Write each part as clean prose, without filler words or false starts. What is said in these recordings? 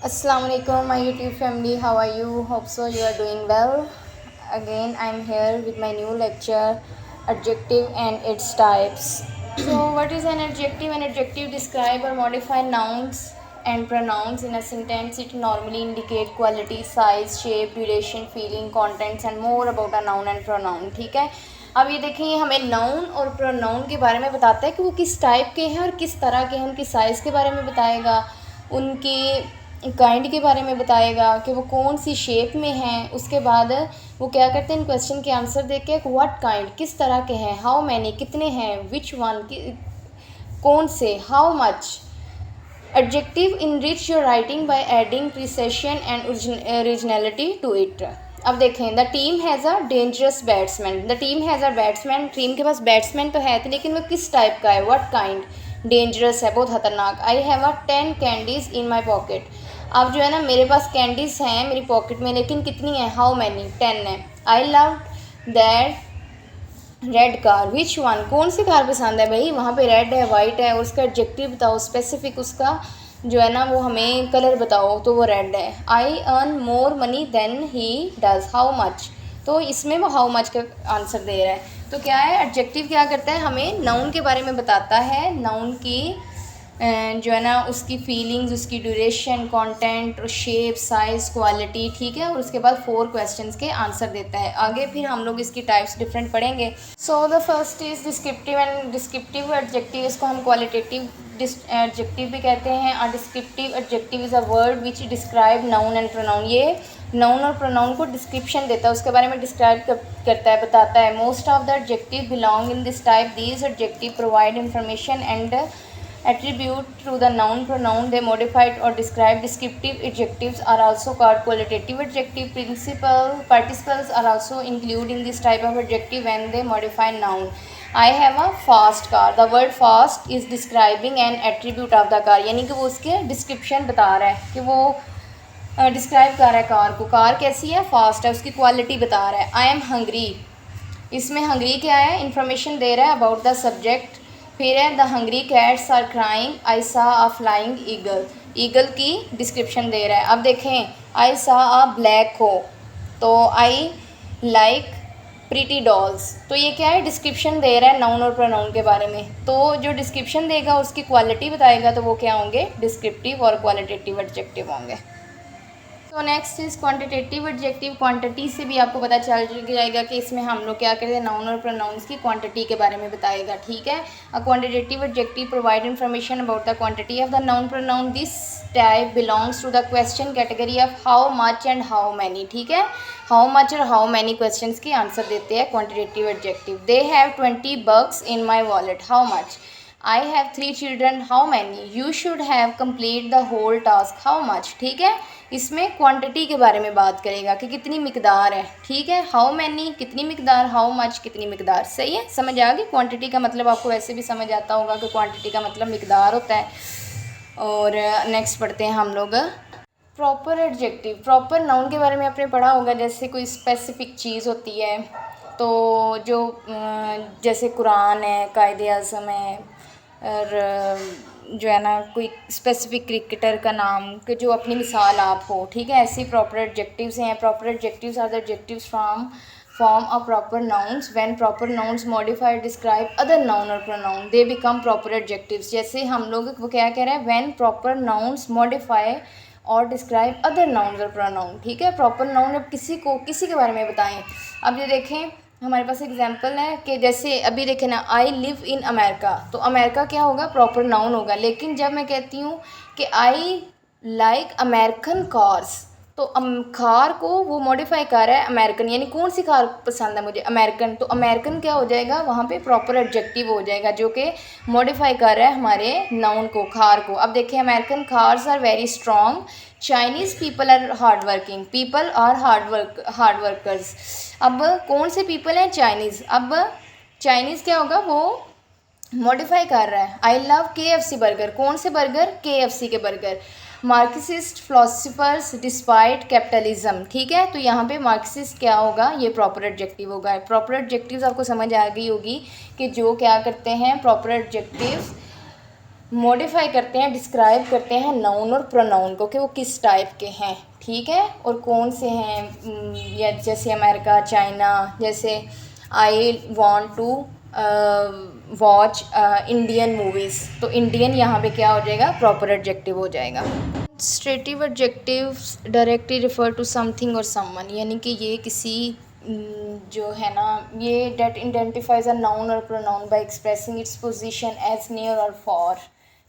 Assalamu alaikum, my YouTube family. How are you? Hope so you are doing well. Again, I'm here with my new lecture, adjective and its types. So, what is an adjective? An adjective describe or modify nouns and pronouns in a sentence. It normally indicate quality, size, shape, duration, feeling, contents and more about a noun and pronoun. ठीक है, अब ये देखें, ये हमें noun और pronoun के बारे में बताता है कि वो किस टाइप के हैं और किस तरह के हैं। उनकी साइज़ के बारे में बताएगा, उनकी काइंड के बारे में बताएगा कि वो कौन सी शेप में हैं। उसके बाद वो क्या करते हैं, इन क्वेश्चन के आंसर दे के व्हाट काइंड किस तरह के हैं, हाउ मैनी कितने हैं, विच वन कौन से, how much. Adjective enrich your writing by adding precision and originality to it. अब देखें, the team has a dangerous batsman. The team has a batsman, team के पास बैट्समैन तो है थे, लेकिन वो किस टाइप का है, व्हाट काइंड। डेंजरस है, बहुत खतरनाक। आई have a 10 candies in my pocket. अब जो है ना, मेरे पास कैंडीज़ हैं मेरी पॉकेट में, लेकिन कितनी है, हाउ मैनी, 10 है। I love that red car, which one, कौन सी कार पसंद है भाई, वहाँ पे रेड है, वाइट है, और उसका एडजेक्टिव बताओ, स्पेसिफिक उसका जो है ना वो हमें कलर बताओ, तो वो रेड है। I earn more money than he does, how much, तो इसमें वो हाउ मच का आंसर दे रहा है। तो क्या है, एडजेक्टिव क्या करता है, हमें नाउन के बारे में बताता है, नाउन की जो है ना उसकी फीलिंग्स, उसकी duration, content, shape, size, quality, ठीक है, और उसके बाद 4 क्वेश्चंस के आंसर देता है। आगे फिर हम लोग इसकी टाइप्स डिफरेंट पढ़ेंगे। So the first is descriptive and descriptive adjective. इसको हम क्वालिटेटिव एडजेक्टिव भी कहते हैं। अ descriptive adjective is a word which describe noun and pronoun. ये नाउन और प्रोनाउन को डिस्क्रिप्शन देता है, उसके बारे में डिस्क्राइब करता है, बताता है। Most of the adjective belong in this type. These adjective provide information and attribute to the noun pronoun they modified or describe. Descriptive adjectives are also called qualitative adjective. Participles are also included in this type of adjective when they modify noun. I have a fast car. The word fast is describing an attribute of the car, यानी कि वो उसके description बता रहा है कि वो describe कर रहा है कार को, कार कैसी है, फास्ट है, उसकी क्वालिटी बता रहा है। आई एम हंग्री, इसमें हंग्री क्या है, इंफॉर्मेशन दे रहा है अबाउट द सब्जेक्ट। फिर है the hungry cats are crying, I saw a flying eagle, eagle की डिस्क्रिप्शन दे रहा है। अब देखें, आई सा अ ब्लैक हो, तो आई लाइक प्रीटी डॉल्स, तो ये क्या है, डिस्क्रिप्शन दे रहा है नाउन और प्रोनाउन के बारे में। तो जो डिस्क्रिप्शन देगा उसकी क्वालिटी बताएगा, तो वो क्या होंगे, डिस्क्रिप्टिव और क्वालिटेटिव एडजेक्टिव होंगे। तो next is quantitative adjective. Quantity से भी आपको पता चल जाएगा कि इसमें हम लोग क्या करते हैं, नाउन और प्रोनाउंस की क्वांटिटी के बारे में बताएगा, ठीक है। A quantitative adjective provide information about the quantity of the noun pronoun. This type belongs to the question category of how much and how many, ठीक है। हाउ मच और हाउ मैनी क्वेश्चन के आंसर देते हैं quantitative adjective. They have 20 bucks in my wallet, how much. I have 3 children, how many. You should have complete the whole task, how much, ठीक है। इसमें quantity के बारे में बात करेगा कि कितनी मिकदार है, ठीक है। हाउ मैनी कितनी मिकदार, हाउ मच कितनी मिकदार, सही है, समझ आ गई। क्वांटिटी का मतलब आपको वैसे भी समझ आता होगा कि क्वांटिटी का मतलब मिकदार होता है। और नेक्स्ट पढ़ते हैं हम लोग प्रॉपर एडजेक्टिव। प्रॉपर नाउन के बारे में आपने पढ़ा होगा, जैसे कोई स्पेसिफिक चीज़ होती है, तो जो जैसे कुरान है, कायदे आज़म है, और जो है ना कोई स्पेसिफिक क्रिकेटर का नाम, कि जो अपनी मिसाल आप हो, ठीक है। ऐसे प्रॉपर एडजेक्टिव्स हैं। Proper adjectives are the adjectives form of proper nouns when proper nouns modify describe other noun और pronoun they become proper adjectives. जैसे हम लोग वो क्या कह रहे हैं, व्हेन प्रॉपर नाउन्स मॉडिफाई और डिस्क्राइब अदर नाउन्स और प्रोनाउन, ठीक है। प्रॉपर नाउन अब किसी के बारे में बताएं। अब ये देखें, हमारे पास एग्जाम्पल है कि जैसे अभी देखें ना, आई लिव इन अमेरिका, तो अमेरिका क्या होगा, प्रॉपर नाउन होगा। लेकिन जब मैं कहती हूँ कि आई लाइक अमेरिकन कार्स, तो कार को वो मॉडिफाई कर रहा है अमेरिकन, यानी कौन सी कार पसंद है मुझे, अमेरिकन। तो अमेरिकन क्या हो जाएगा, वहाँ पे प्रॉपर एडजेक्टिव हो जाएगा, जो कि मॉडिफाई कर रहा है हमारे नाउन को, कार को। अब देखिए, American cars are very strong, Chinese people are hard working, people are hard workers. अब कौन से पीपल हैं, चाइनीज़। अब चाइनीज़ क्या होगा, वो मॉडिफाई कर रहा है। आई लव KFC बर्गर, कौन से बर्गर, KFC के burger. Marxist philosophers despite capitalism, ठीक है। तो यहाँ पे मार्क्सिस्ट क्या होगा, ये प्रॉपर एडजेक्टिव होगा। प्रॉपर एडजेक्टिव्स आपको समझ आ गई होगी कि जो क्या करते हैं, प्रॉपर एडजेक्टिव्स मॉडिफाई करते हैं, डिस्क्राइब करते हैं नाउन और प्रोनाउन को कि वो किस टाइप के हैं, ठीक है, और कौन से हैं। या जैसे अमेरिका, चाइना, जैसे I want to watch Indian movies, तो इंडियन यहाँ पे क्या हो जाएगा, प्रॉपर एडजेक्टिव हो जाएगा। स्ट्रेटिव adjectives directly refer to something और समवन, यानी कि ये किसी जो है ना, ये डेट आइडेंटिफाइज अ नाउन और pronoun by expressing its position as near और फॉर,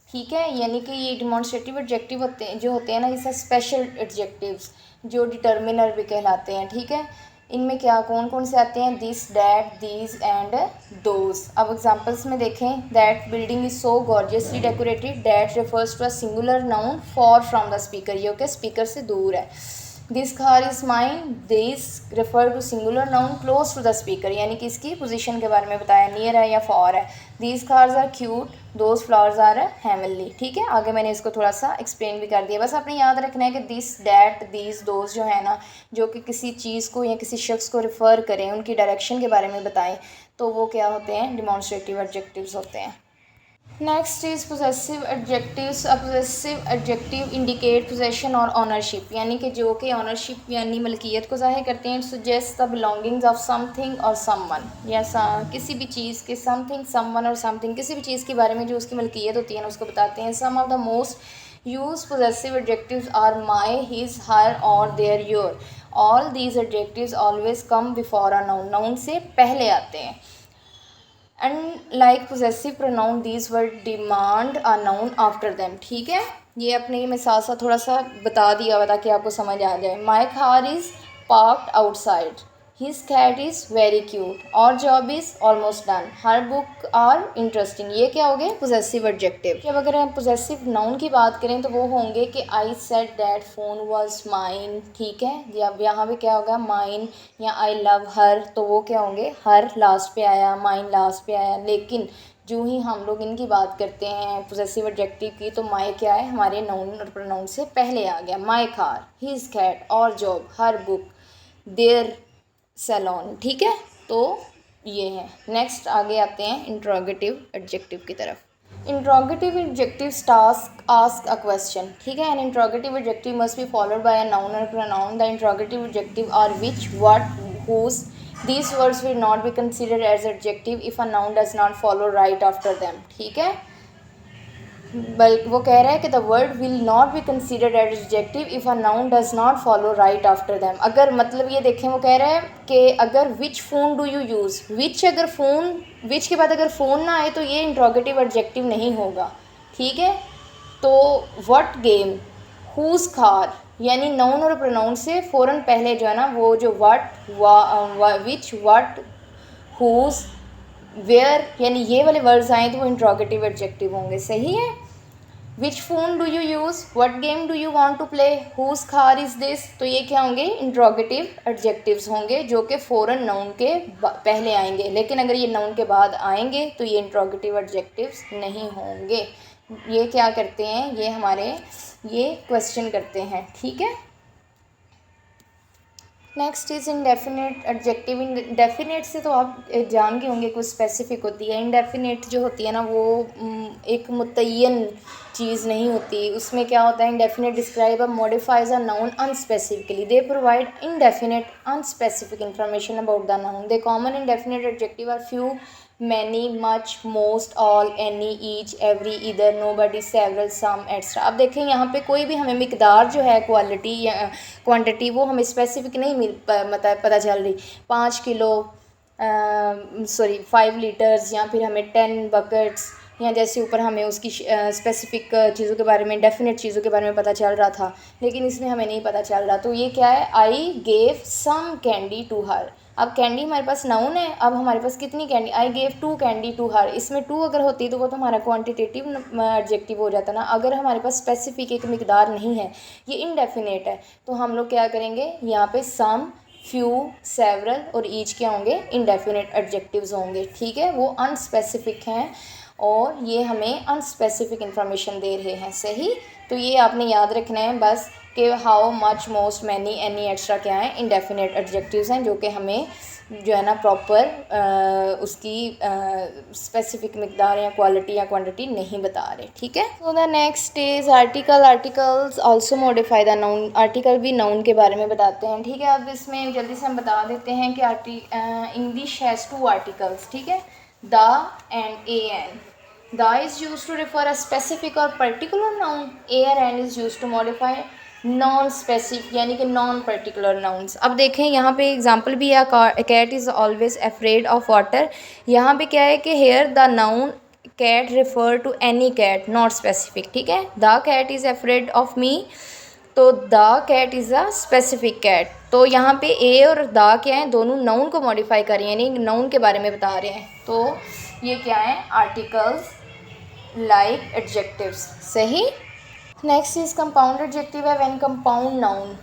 ठीक है। यानी कि ये डिमॉन्स्ट्रेटिव एडजेक्टिव होते हैं, जो होते हैं ना, ये स्पेशल एडजेक्टिव्स जो डिटर्मिनर भी कहलाते हैं, ठीक है। इनमें क्या कौन कौन से आते हैं, this, that, these and those. अब एग्जांपल्स में देखें, that building is so gorgeously decorated, that refers to a singular noun far from the speaker, ये ओके स्पीकर से दूर है। This car is mine, this refer to singular noun close to the speaker, यानी कि इसकी position के बारे में बताया, नियर है या फॉर है। These cars are cute, those flowers are heavenly, ठीक है। आगे मैंने इसको थोड़ा सा एक्सप्लेन भी कर दिया, बस आपने याद रखना है कि दिस, डैट, दीज, दोज जो है ना, जो कि किसी चीज़ को या किसी शख्स को रिफ़र करें, उनकी डायरेक्शन के बारे में बताएं, तो वो क्या होते हैं, डिमॉन्स्ट्रेटिव एडजेक्टिव्स होते हैं। Next is possessive adjectives. Possessive adjective indicate possession और ऑनरशिप, यानी कि जो कि ऑनरशिप यानी मलकियत को ज़ाहिर करते हैं। Suggest the belongings of something और समवन, या किसी भी चीज़ के, समथिंग, समवन और समथिंग, किसी भी चीज़ के बारे में जो उसकी मलकियत होती है ना, उसको बताते हैं। Some of the most use possessive adjectives are my, his, her और their, your. All these adjectives always come before a noun, noun से पहले आते हैं। And like possessive pronoun these word demand a noun after them, ठीक है। ये अपने मैं साथ साथ थोड़ा सा बता दिया हुआ ताकि आपको समझ आ जाए। My car is parked outside, his cat is very cute, our job is almost done, her book are interesting, ये क्या हो गए, पोजेसिव एडजेक्टिव। जब अगर हम पोजेसिव नाउन की बात करें तो वो होंगे कि I said that phone was mine, ठीक है। जब यहाँ पे क्या होगा, माइन, या आई लव हर, तो वो क्या होंगे, हर लास्ट पे आया, माइन लास्ट पे आया। लेकिन जो ही हम लोग इनकी बात करते हैं पोजेसिव एडजेक्टिव की, तो माई क्या है, हमारे नाउन और प्रोनाउन से पहले आ गया। My car, his cat, our job, her book, their saloon, ठीक है। तो ये है। नेक्स्ट आगे आते हैं इंट्रोगेटिव एडजेक्टिव की तरफ। Interrogative adjective task ask a question, ठीक है। An interrogative adjective must be followed by a noun और pronoun. The interrogative adjective are which, what, whose. These words will not be considered as adjective if a noun does not follow right after them, ठीक है। बल्कि वो कह रहा है कि the word will not be considered as adjective if a noun does not follow right after them. अगर मतलब ये देखें, वो कह रहा है कि अगर विच फ़ोन डू यू यूज़, विच, अगर फ़ोन, विच के बाद अगर फ़ोन ना आए तो ये इंट्रोगेटिव एडजेक्टिव नहीं होगा, ठीक है। तो व्हाट गेम, हुज कार, यानी नाउन और प्रोनाउन से फ़ौरन पहले जो है ना, वो जो what, which, what, whose, where, यानी ये वाले वर्ड्स आए तो वो इंट्रोगेटिव एडजेक्टिव होंगे, सही है। Which phone do you use, what game do you want to play, whose car is this, तो ये क्या होंगे, इंट्रोगेटिव एडजेक्टिव्स होंगे जो कि फ़ौरन नाउन के पहले आएंगे। लेकिन अगर ये नाउन के बाद आएंगे तो ये इंट्रोगेटिव एडजेक्टिव्स नहीं होंगे। ये क्या करते हैं, ये हमारे ये क्वेश्चन करते हैं, ठीक है। Next is indefinite adjective. Indefinite से तो आप जान गए होंगे, कुछ स्पेसिफिक होती है। इंडेफिनेट जो होती है ना, वो एक मुतय्यन चीज़ नहीं होती। उसमें क्या होता है, indefinite describe a modifies a noun unspecifically, they provide indefinite unspecific information about the noun. The common indefinite adjective are few, many, much, most, all, any, each, every, either, nobody, several, some, extra. अब देखें यहाँ पे कोई भी हमें मिकदार जो है, quality या क्वांटिटी, वो हमें स्पेसिफिक नहीं पता चल रही। 5 किलो, 5 लीटर्स, या फिर हमें 10 बकेट्स, या जैसे ऊपर हमें उसकी स्पेसिफिक चीज़ों के बारे में, डेफिनेट चीज़ों के बारे में पता चल रहा था, लेकिन इसमें हमें नहीं पता चल रहा। तो ये क्या है, I gave some candy to her. अब कैंडी हमारे पास नाउन है, अब हमारे पास कितनी candy, I gave 2 candy to her. इसमें 2 अगर होती तो वो तो हमारा क्वांटिटेटिव एडजेक्टिव हो जाता ना। अगर हमारे पास स्पेसिफिक एक मिकदार नहीं है, ये इनडेफिनेट है, तो हम लोग क्या करेंगे, यहाँ पे सम, फ्यू, सेवरल और ईच क्या होंगे, इनडेफिनेट एडजेक्टिव्स होंगे, ठीक है। वो अनस्पेसिफिक हैं और ये हमें अनस्पेसिफिक इंफॉर्मेशन दे रहे हैं। सही, तो ये आपने याद रखना है बस कि how much, most, many, any, extra क्या है, इंडेफिनेट एडजेक्टिव्स हैं जो कि हमें जो है ना प्रॉपर उसकी स्पेसिफिक मिकदार या क्वालिटी या क्वांटिटी नहीं बता रहे। ठीक है। सो the next is article. Articles also modify the noun. Article भी नाउन के बारे में बताते हैं। ठीक है। अब इसमें जल्दी से हम बता देते हैं कि इंग्लिश हैज़ 2 आर्टिकल्स। ठीक है, the and a an. The is used to refer a specific or particular noun. And is used to modify non-specific यानी कि non-particular nouns. अब देखें यहाँ पे एग्जाम्पल भी है, cat is always afraid of water. यहाँ पे क्या है कि here the noun cat refer to any cat, not specific. ठीक है, the cat is afraid of me, तो the cat is a specific cat. तो यहाँ पे ए और द क्या है, दोनों नाउन को मॉडिफाई कर रहे हैं, यानी नाउन के बारे में बता रहे हैं। तो ये क्या है, आर्टिकल्स लाइक एडजेक्टिव्स। सही। नेक्स्ट इज कंपाउंड एडजेक्टिव है when compound noun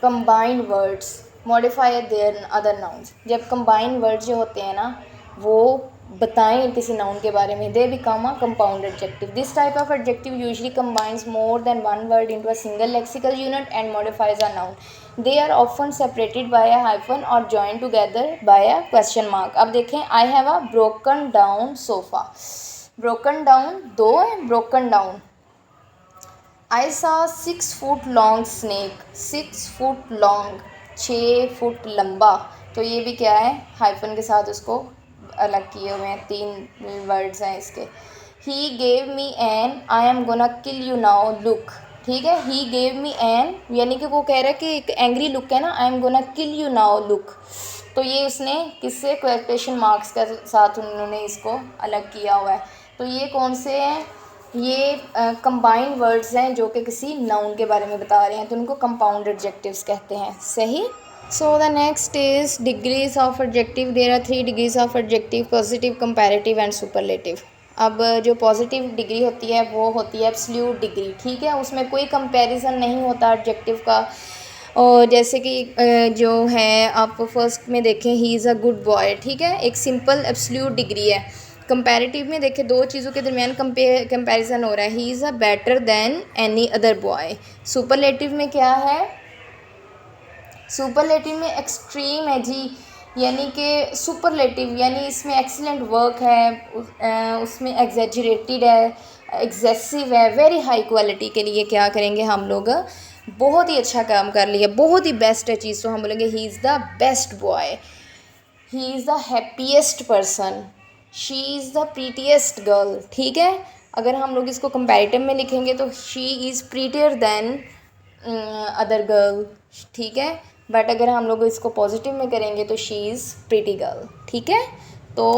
combined words modify there other nouns. जब कंबाइंड वर्ड्स जो होते हैं ना वो बताएं किसी नाउन के बारे में, they become a compound adjective. This type of adjective usually combines more than one word into a single lexical unit and modifies a noun. They are often separated by a hyphen or joined together by a question mark. अब देखें, I have a broken down sofa. Broken down 2 है, broken down. I saw 6 foot long snake. 6 foot long, 6 foot लंबा। तो ये भी क्या है, hyphen के साथ उसको अलग किए हुए हैं, 3 वर्ड्स हैं इसके। He gave me an I am gonna kill you now look. ठीक है, ही गेव मी एन यानी कि वो कह रहा है कि एक एंग्री लुक है ना, आई am gonna kill you now look. तो ये उसने किससे, क्वेश्चन मार्क्स के साथ उन्होंने इसको अलग किया हुआ है। तो ये कौन से हैं, ये कंबाइंड वर्ड्स हैं जो कि किसी नाउन के बारे में बता रहे हैं, तो उनको कंपाउंड एडजेक्टिव्स कहते हैं। सही। So the next is degrees of adjective. There are 3 degrees of adjective, positive, comparative and superlative. अब जो पॉजिटिव डिग्री होती है वो होती है एब्सोल्यूट डिग्री। ठीक है, उसमें कोई कंपैरिजन नहीं होता एडजेक्टिव का। और जैसे कि जो है आप फर्स्ट में देखें, he is a good boy. ठीक है, एक सिंपल एब्सोल्यूट डिग्री है। कंपैरेटिव में देखें, 2 चीज़ों के दरमियान कंपैरिजन हो रहा है, he is a better than any other boy. Superlative में क्या है, सुपरलेटिव में एक्सट्रीम है जी, यानी कि सुपरलेटिव यानी इसमें एक्सीलेंट वर्क है, उसमें एग्जेजरेटेड है, एग्जेसिव है, वेरी हाई क्वालिटी के लिए क्या करेंगे हम लोग, बहुत ही अच्छा काम कर लिया, बहुत ही बेस्ट है चीज़, तो हम बोलेंगे he is the best boy, he is the happiest person, she is the prettiest girl. ठीक है, अगर हम लोग इसको कंपैरेटिव में लिखेंगे तो she is prettier than other girl. ठीक है, बट अगर हम लोग इसको पॉजिटिव में करेंगे तो शी इज़ प्रीटी गर्ल। ठीक है, तो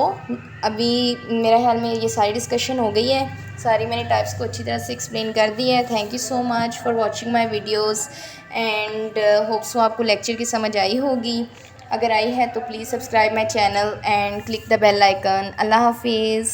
अभी मेरा ख्याल में ये सारी डिस्कशन हो गई है, सारी मैंने टाइप्स को अच्छी तरह से एक्सप्लेन कर दी है। Thank you so much for watching my videos and hope so आपको लेक्चर की समझ आई होगी। अगर आई है तो please subscribe my channel and click the bell icon. Allah हाफिज़।